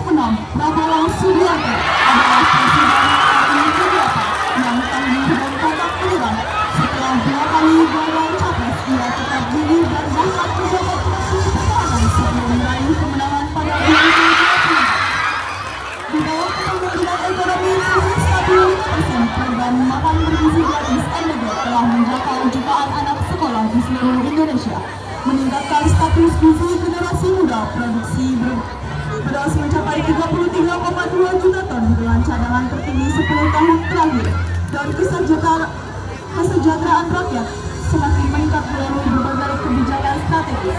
F6 Prabowo Subianto adalah presiden yang ke-8 yang tangguh dan kotak pilihan. Setelah 2 kali gagal capres, ia tetap gigih dan bahkan menjabat Menteri Pertahanan sebelum meraih kemenangan pada 2020. Di bawah kepemimpinan ekonomi yang stabil, program makan bergizi gratis MBG telah menjangkau jutaan anak sekolah di seluruh Indonesia, meningkatkan status gizi generasi muda. Produksi beras mencapai 33,2 juta ton dengan cadangan tertinggi 10 tahun terakhir, dan kesejahteraan rakyat semakin meningkat melalui berbagai kebijakan strategis.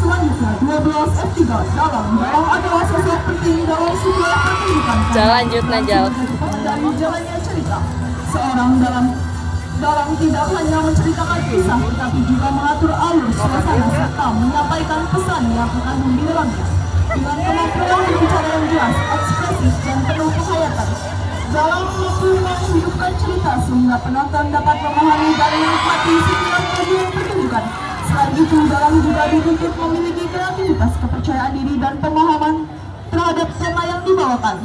Selanjutnya 12 F3 dalam adalah sosok penting dalam sebuah pertunjukan. Lanjut Najal. Dari jalannya cerita seorang dalam tidak hanya menceritakan kisah, tetapi juga mengatur alur suasana serta menyampaikan pesan yang mengandung di dalamnya dengan kemampuan berbicara yang jelas, ekspresif, dan penuh penghayatan. Dalam mampu menghidupkan cerita sehingga penonton dapat memahami dan menikmati setiap bagian pertunjukan. Selain itu, dalam juga dituntut memiliki kreativitas, kepercayaan diri, dan pemahaman terhadap tema yang dibawakan.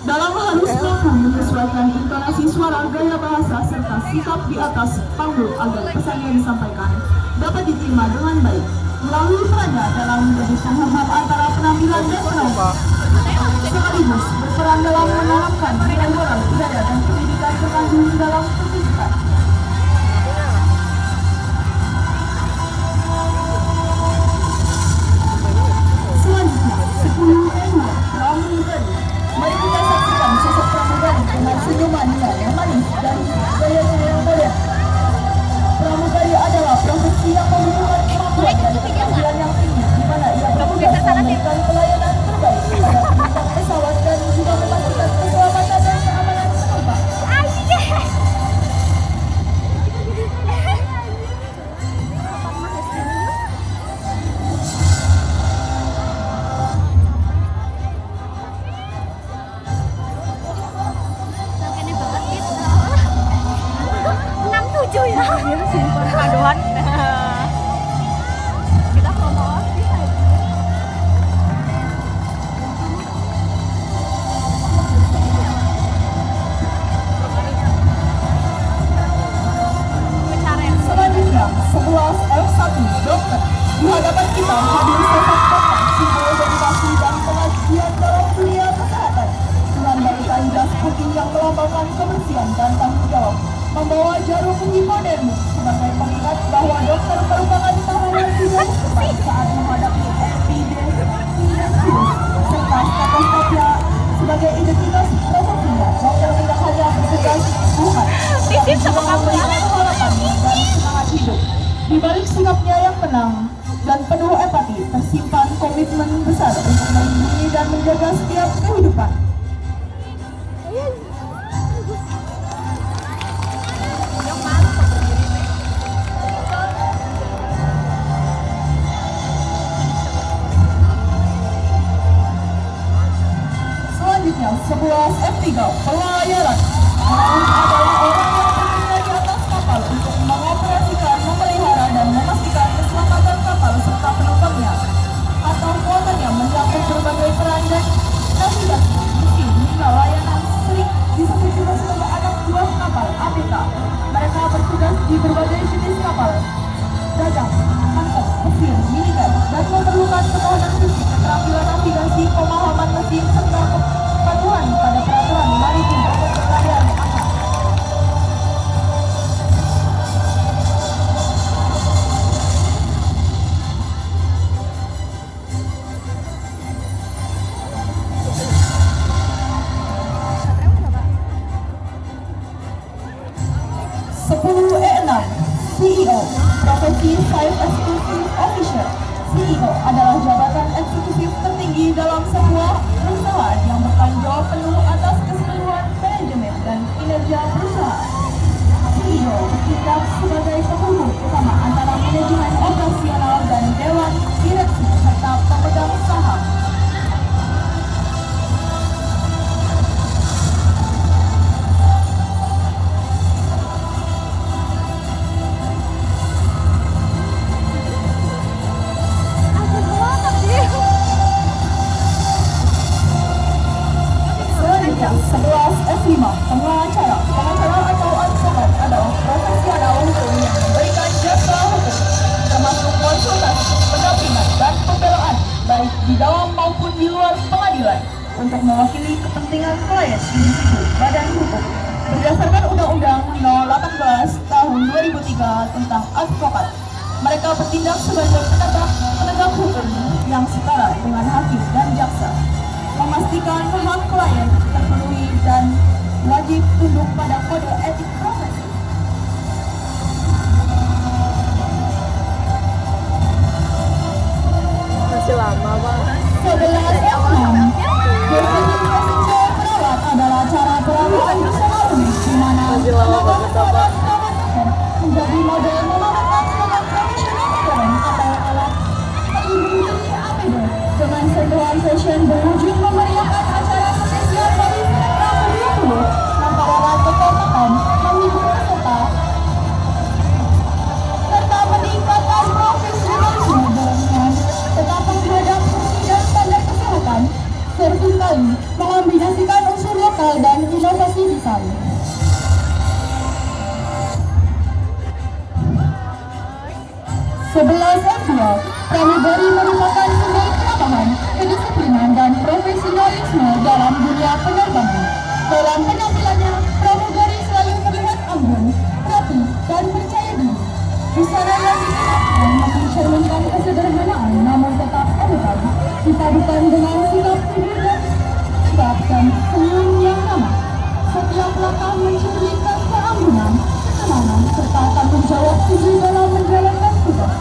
Dalam harus mampu menyesuaikan intonasi suara, gaya bahasa, serta sikap di atas panggung agar pesan yang disampaikan dapat diterima dengan baik. Melalui perannya dalam menjadi penghubung antara penampilan dan penonton, sekaligus berperan dalam menanamkan nilai moral, budaya, dan pendidikan terkandung dalam pertunjukan. Selanjutnya, 10 pramugari. Mari kita saksikan sosok pramugari dengan senyumannya yang manis dan gayanya yang modern. Pramugari adalah profesi yang membutuhkan kemampuan dan keterampilan yang tinggi, di mana ia bertugas memberikan pelayanan terbaik kepada penumpang pesawat dan juga memastikan keselamatan dan keamanan penumpang. Aduan. Kita promo. Selanjutnya, 11 F1 dokter. Di hadapan kita hadir sosok dokter, simbol dedikasi dan pengabdian dalam dunia kesehatan, dengan barisan jas putih yang melambangkan kebersihan dan tanggung jawab, membawa jarum uji modern sebagai pengingat bahwa dokter merupakan pahlawan hidup saat menghadapi epidemi virus, serta stetoskopnya sebagai identitas profesinya. Dokter tidak hanya bertugas bukan, tapi juga memberikan harapan dan semangat hidup. Di balik sikapnya yang tenang dan penuh empati, tersimpan komitmen besar untuk melindungi dan menjaga setiap kehidupan. Selanjutnya, 11 F3 pelayaran. profesi Chief Executive Officer. CEO adalah jabatan eksekutif tertinggi dalam sebuah perusahaan yang bertanggung jawab penuh atas keseluruhan manajemen dan kinerja perusahaan. CEO bertindak sebagai penghubung utama antara manajemen operasional dan dewan direksi serta pemegang saham. Selanjutnya, 11 F5, pengacara. Pengacara atau advokat adalah profesional hukum yang memberikan jasa hukum, termasuk konsultasi, pendampingan, dan pembelaan, baik di dalam maupun di luar pengadilan, untuk mewakili kepentingan klien, individu, badan hukum. Berdasarkan Undang-Undang No. 18 Tahun 2003 tentang advokat, mereka bertindak sebagai penegak hukum yang setara dengan hakim dan jaksa, memastikan hak klien terpenuhi dan wajib tunduk pada kode etik profesi. Masih lama, Bang. 11 F6, definisi passenger perawat adalah cara perawatan personal unit di mana Masih lama tenaga banget, kesehatan Bapak. perawat menjadi model menggunakan dengan profesional modern atau alat pelindung diri APD dengan sentuhan fashion berwujud memeriahkan acara spesial dari Film 20 yang pada kekompakan menghibur peserta serta meningkatkan profesionalisme dengan tetap menghadap fungsi dan standar kesehatan serta mengombinasikan unsur lokal dan inovasi desain. Sebelas F2, pramugari merupakan sumber penambahan, kedisiplinan dan profesionalisme dalam dunia penerbangan. Dalam penampilannya, pramugari selalu terlihat anggun, rapi, dan percaya diri. Busana yang dikenakan mencerminkan kesederhanaan namun tetap elegan, dipadukan dengan sikap tubuh dan tegap dan senyum yang ramah. Setiap langkah mencerminkan keanggunan, ketenangan, serta tanggung jawab tinggi dalam menjalankan tugas.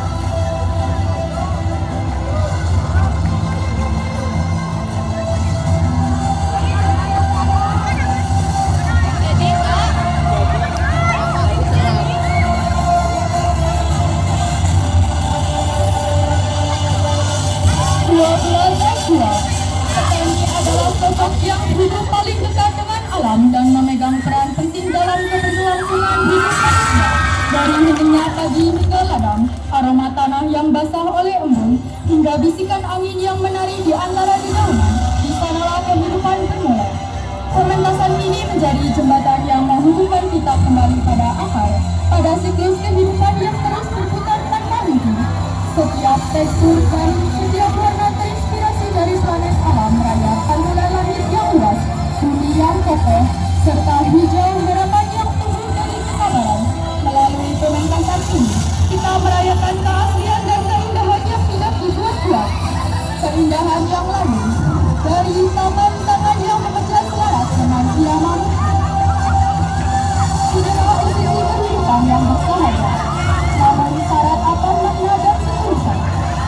Petani adalah sosok yang hidup paling dekat dengan alam dan memegang peran penting dalam keberlangsungan hidup manusia. Dari heningnya pagi hingga ladang, aroma tanah yang basah oleh embun, hingga bisikan angin yang menari di antara dedaunan, di sanalah kehidupan bermula. Pementasan ini menjadi jembatan yang menghubungkan kita kembali pada akar, pada siklus kehidupan yang terus berputar tanpa henti. Setiap tekstur dan setiap warna terinspirasi dari planet alam raya pantulan langit yang luas, bumi yang kokoh, serta hijau harapan yang tumbuh dari kesabaran. Melalui pementasan ini, kita merayakan keaslian dan keindahan yang tidak dibuat-buat. Keindahan yang lalu, dari taman tangan yang memecah selaras dengan irama tidaklah usia kehidupan yang bersahaja, namun syarat akan makna dan ketulusan.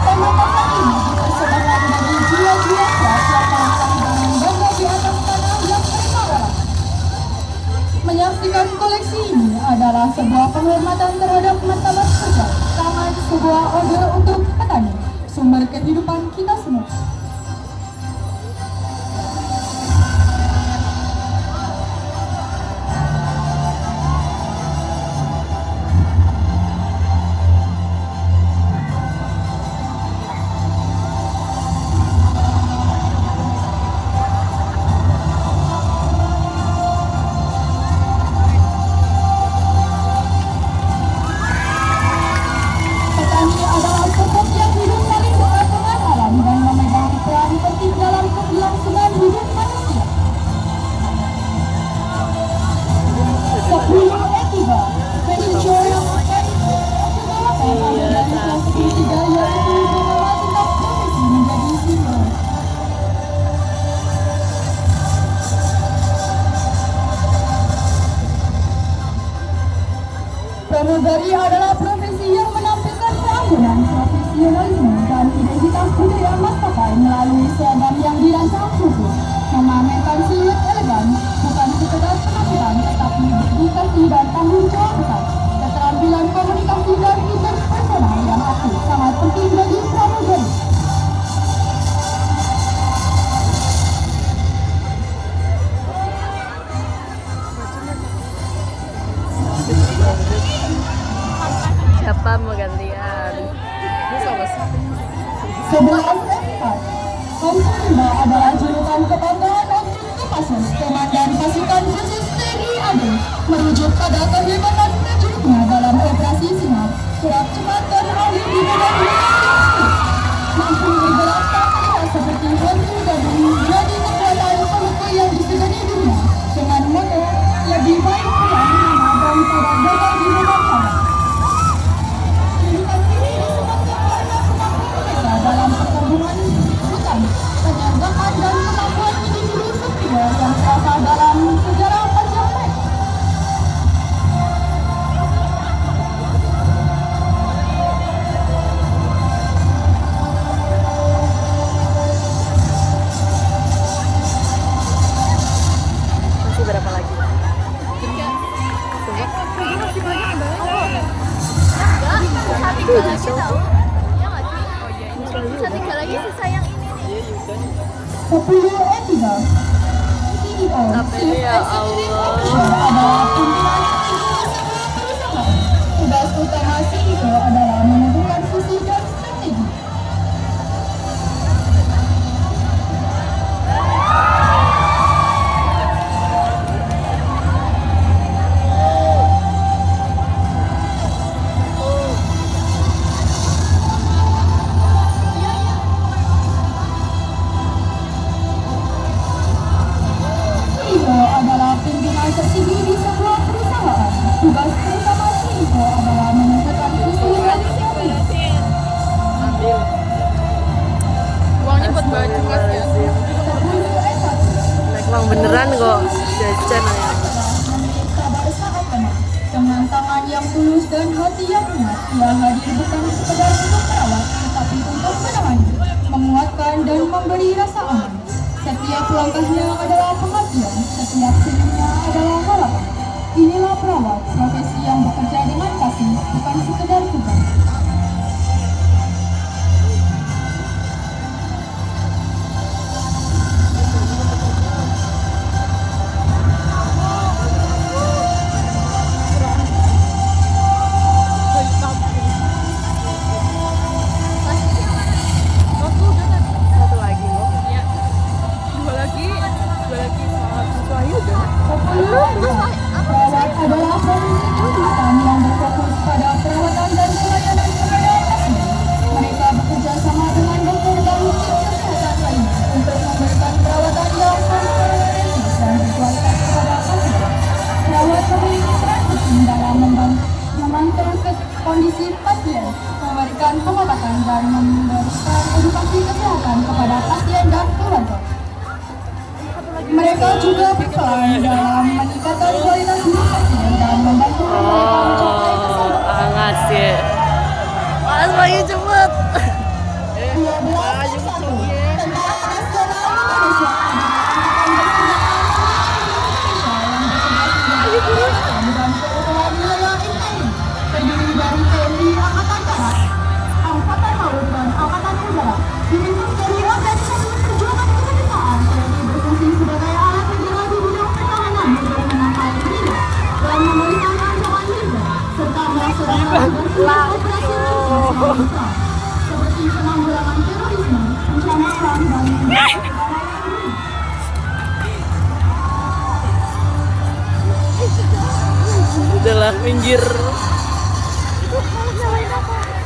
Pementasan ini dipersembahkan bagi jiwa-jiwa keras yang melangkah dengan bangga di atas tanah yang bersaudara. Menyaksikan koleksi ini adalah sebuah penghormatan terhadap martabat kerja tangan, sebuah ode untuk petani, sumber kehidupan kita semua. Petani adalah sosok yang hidup paling dekat dengan alam dan memegang peran penting dalam keberlangsungan hidup manusia. 10 etika, Venture yang akan dari kelas ketiga yaitu mengelola tingkat profesi menjadi senior. Pramugari adalah profesi yang menampilkan nasionalisme dan identitas budaya maskapai melalui seragam yang dirancang khusus, memamerkan siluet elegan, bukan sekedar penampilan tetapi dedikasi dan tanggung jawab besar. Keterampilan komunikasi dan interpersonal yang aktif sangat penting bagi pramugari. Siapa mau gantian? 11 Empat. Hamzah adalah julukan kebanggaan untuk Kopassus, Komandan Pasukan Khusus TNI AD, merujuk pada kehebatan prajuritnya dalam operasi Singa, gerak cepat dan ahli di medan militer, mampu bergerakkan melihat seperti hantu gading jadi kekuatan pelukui yang disegani dunia dengan moto lebih baik pulang rumah daripada gagal di medan perang. Julukan ini disebabkan karena kemampuan mereka dalam pertembungan hutan, penyegakan dan kemampuan individu superior yang terasa dalam sejarah panjang mereka. Masih berapa lagi? Bisa 3 lagi sisa yang ini nih. 10 etika. CEO Tapi ya Allah. adalah pimpinan perusahaan. Tugas utama CEO adalah menentukan visi dan strategi. CEO adalah pimpinan tertinggi di sebuah perusahaan. Tugas utama CEO adalah menentukan visi dan strategi. Ambil. Uangnya buat baju nggak sih? 10 S1. Emang beneran kok jajan ya. Memiliki sabar saat tenang. Dengan tangan yang tulus dan hati yang lunak, ia hadir bukan sekedar untuk merawat, tetapi untuk menemani, menguatkan dan memberi rasa aman. Setiap langkahnya adalah pengertian, setiap senyumnya adalah harapan. Inilah perawat, profesi yang bekerja dengan kasih, bukan sekedar tugas. Satu lagi loh. Iya. 2 lagi. 2 lagi. Satu aja udah. Perawat adalah profesi kejuruteraan yang berfokus pada perawatan dan pelayanan kepada pasien. Mereka bekerja sama dengan dokter dan tim kesehatan lainnya untuk memberikan perawatan yang komprehensif dan berkualitas kepada pasien. Perawat memiliki peran penting dalam memantau kondisi pasien, memberikan pengobatan dan memberikan edukasi kesehatan kepada pasien dan keluarga. Mereka juga berperan dalam meningkatkan kualitas hidup pasien dan membantu mereka mencapai kesembuhan. Hangat sih. Panas lagi cepet. 12 satu. Tentara Nasional Indonesia dan keutuhan wilayah NTI terdiri dari TNI Angkatan Darat, Angkatan Laut dan Angkatan Udara. Dibentuk dari organisasi perjuangan kemerdekaan, TNI berfungsi sebagai alat negara di bidang pertahanan untuk menangkal gerilya dan memberikan ancaman militer serta melaksanakan berbagai operasi militer seperti penanggulangan terorisme, bencana alam dan Udahlah minggir. Nyalain apa?